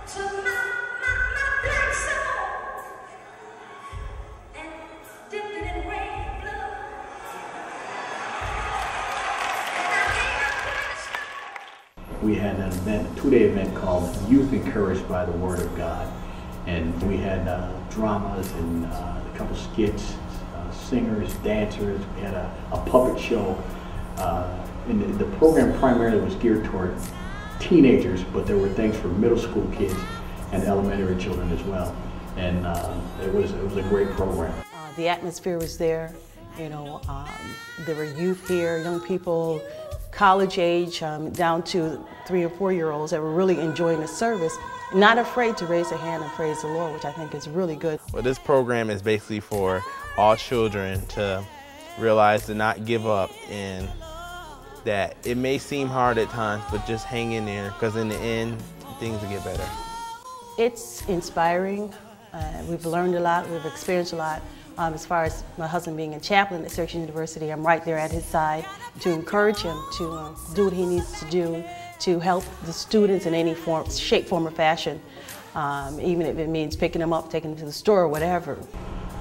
to my black soul and dipped it in red blood. We had an event, two-day event called Youth Encouraged by the Word of God. And we had dramas and a couple skits, singers, dancers. We had a puppet show. And the program primarily was geared toward teenagers, but there were things for middle school kids and elementary children as well. And it was a great program. The atmosphere was there. You know, there were youth here, young people, college age, down to 3 or 4-year-olds that were really enjoying the service, not afraid to raise a hand and praise the Lord, which I think is really good. Well, this program is basically for all children to realize to not give up, and that it may seem hard at times, but just hang in there, because in the end, things will get better. It's inspiring. We've learned a lot, we've experienced a lot. As far as my husband being a chaplain at Searching University, I'm right there at his side to encourage him to do what he needs to do to help the students in any form, shape, form, or fashion, even if it means picking them up, taking them to the store, or whatever.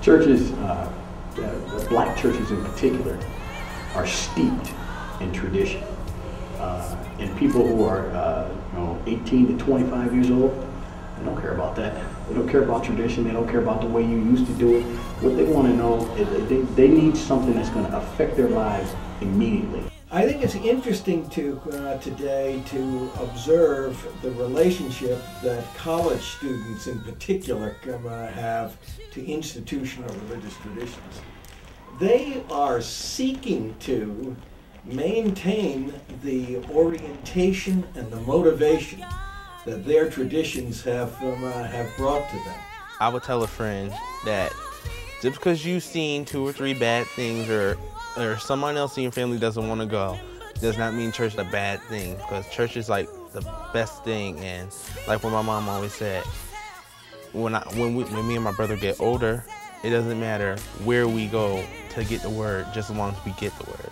Churches, the black churches in particular, are steeped in tradition. And people who are 18 to 25 years old, they don't care about that. They don't care about tradition. They don't care about the way you used to do it. What they want to know is they need something that's going to affect their lives immediately. I think it's interesting to today to observe the relationship that college students in particular have to institutional religious traditions. They are seeking to maintain the orientation and the motivation that their traditions have brought to them. I would tell a friend that just because you've seen 2 or 3 bad things, or someone else in your family doesn't want to go, does not mean church is a bad thing, because church is like the best thing. And like what my mom always said, when me and my brother get older, it doesn't matter where we go to get the word, just as long as we get the word.